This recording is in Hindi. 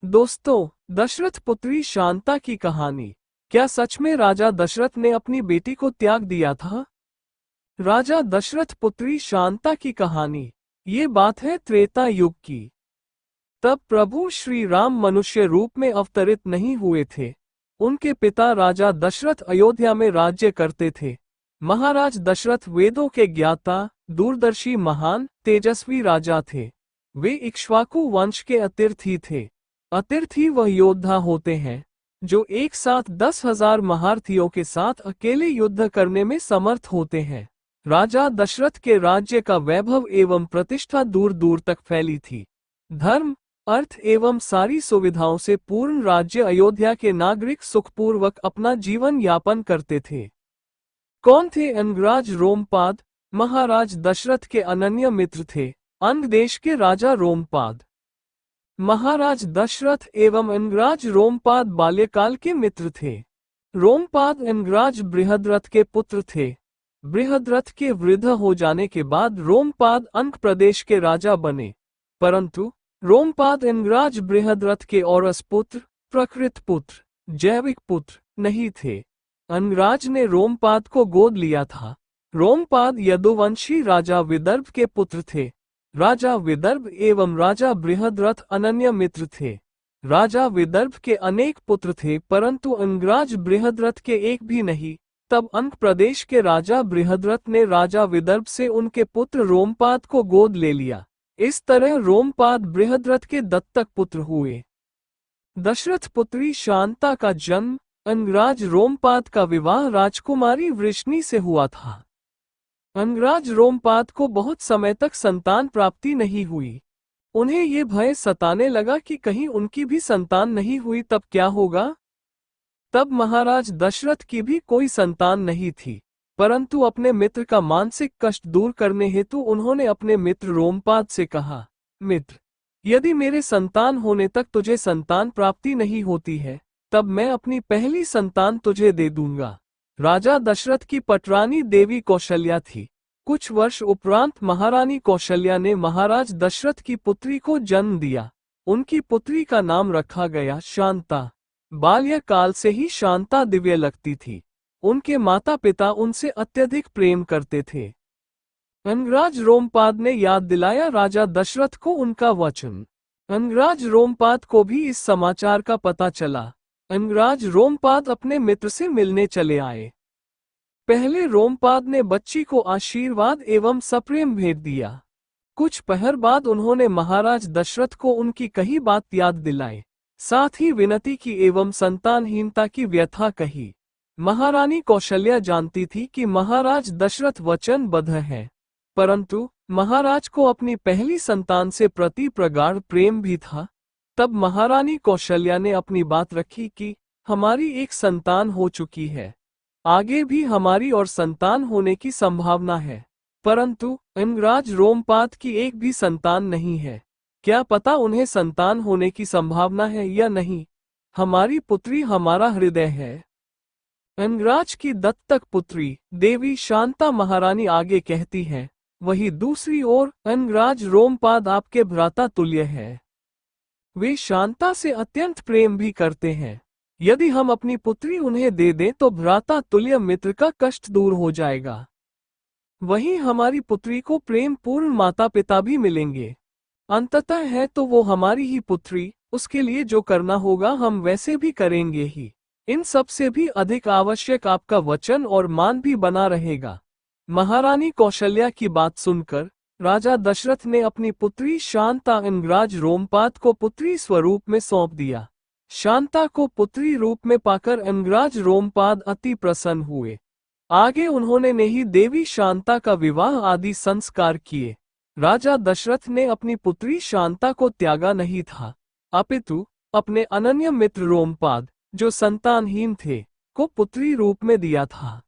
दोस्तों, दशरथ पुत्री शांता की कहानी। क्या सच में राजा दशरथ ने अपनी बेटी को त्याग दिया था? राजा दशरथ पुत्री शांता की कहानी। ये बात है त्रेता युग की। तब प्रभु श्री राम मनुष्य रूप में अवतरित नहीं हुए थे। उनके पिता राजा दशरथ अयोध्या में राज्य करते थे। महाराज दशरथ वेदों के ज्ञाता, दूरदर्शी, महान तेजस्वी राजा थे। वे इक्ष्वाकु वंश के अतिर्थी थे। अतिर्थी वह योद्धा होते हैं जो एक साथ 10,000 महारथियों के साथ अकेले युद्ध करने में समर्थ होते हैं। राजा दशरथ के राज्य का वैभव एवं प्रतिष्ठा दूर दूर तक फैली थी। धर्म, अर्थ एवं सारी सुविधाओं से पूर्ण राज्य अयोध्या के नागरिक सुखपूर्वक अपना जीवन यापन करते थे। कौन थे अंगराज रोमपाद? महाराज दशरथ के अनन्य मित्र थे अंग देश के राजा रोमपाद। महाराज दशरथ एवं अंगराज रोमपाद बाल्यकाल के मित्र थे। रोमपाद अंगराज बृहद्रथ के पुत्र थे। बृहद्रथ के वृद्ध हो जाने के बाद रोमपाद अंक प्रदेश के राजा बने, परंतु रोमपाद अंगराज बृहद्रथ के औरस पुत्र, प्रकृत पुत्र, जैविक पुत्र नहीं थे। अंगराज ने रोमपाद को गोद लिया था। रोमपाद यदुवंशी राजा विदर्भ के पुत्र थे। राजा विदर्भ एवं राजा बृहद्रथ अनन्य मित्र थे। राजा विदर्भ के अनेक पुत्र थे, परंतु अंगराज बृहद्रथ के एक भी नहीं। तब अंक प्रदेश के राजा बृहद्रथ ने राजा विदर्भ से उनके पुत्र रोमपाद को गोद ले लिया। इस तरह रोमपाद बृहद्रथ के दत्तक पुत्र हुए। दशरथ पुत्री शांता का जन्म। अंगराज रोमपाद का विवाह राजकुमारी वृष्णि से हुआ था। अंगराज रोमपाद को बहुत समय तक संतान प्राप्ति नहीं हुई। उन्हें ये भय सताने लगा कि कहीं उनकी भी संतान नहीं हुई तब क्या होगा। तब महाराज दशरथ की भी कोई संतान नहीं थी, परंतु अपने मित्र का मानसिक कष्ट दूर करने हेतु उन्होंने अपने मित्र रोमपाद से कहा, मित्र, यदि मेरे संतान होने तक तुझे संतान प्राप्ति नहीं होती है, तब मैं अपनी पहली संतान तुझे दे दूंगा। राजा दशरथ की पटरानी देवी कौशल्या थी। कुछ वर्ष उपरांत महारानी कौशल्या ने महाराज दशरथ की पुत्री को जन्म दिया। उनकी पुत्री का नाम रखा गया शांता। बाल्यकाल से ही शांता दिव्य लगती थी। उनके माता पिता उनसे अत्यधिक प्रेम करते थे। अंगराज रोमपाद ने याद दिलाया राजा दशरथ को उनका वचन। अंगराज रोमपाद को भी इस समाचार का पता चला। अंगराज रोमपाद अपने मित्र से मिलने चले आए। पहले रोमपाद ने बच्ची को आशीर्वाद एवं सप्रेम भेंट दिया। कुछ पहर बाद उन्होंने महाराज दशरथ को उनकी कही बात याद दिलाई, साथ ही विनती की एवं संतानहीनता की व्यथा कही। महारानी कौशल्या जानती थी कि महाराज दशरथ वचनबद्ध है, परंतु महाराज को अपनी पहली संतान से प्रति प्रगाढ़ प्रेम भी था। तब महारानी कौशल्या ने अपनी बात रखी कि हमारी एक संतान हो चुकी है, आगे भी हमारी और संतान होने की संभावना है, परंतु अंगराज रोमपाद की एक भी संतान नहीं है। क्या पता उन्हें संतान होने की संभावना है या नहीं। हमारी पुत्री हमारा हृदय है। अंगराज की दत्तक पुत्री देवी शांता महारानी आगे कहती है, वही दूसरी ओर अंगराज रोमपाद आपके भ्राता तुल्य है। वे शांता से अत्यंत प्रेम भी करते हैं। यदि हम अपनी पुत्री उन्हें दे दें तो भ्राता तुल्य मित्र का कष्ट दूर हो जाएगा। वहीं हमारी पुत्री को प्रेम पूर्ण माता पिता भी मिलेंगे। अंततः है तो वो हमारी ही पुत्री, उसके लिए जो करना होगा हम वैसे भी करेंगे ही। इन सब से भी अधिक आवश्यक आपका वचन और मान भी बना रहेगा। महारानी कौशल्या की बात सुनकर राजा दशरथ ने अपनी पुत्री शांता अंगराज रोमपाद को पुत्री स्वरूप में सौंप दिया। शांता को पुत्री रूप में पाकर अंगराज रोमपाद अति प्रसन्न हुए। आगे उन्होंने नेही देवी शांता का विवाह आदि संस्कार किए। राजा दशरथ ने अपनी पुत्री शांता को त्यागा नहीं था, अपितु अपने अनन्य मित्र रोमपाद, जो संतानहीन थे, को पुत्री रूप में दिया था।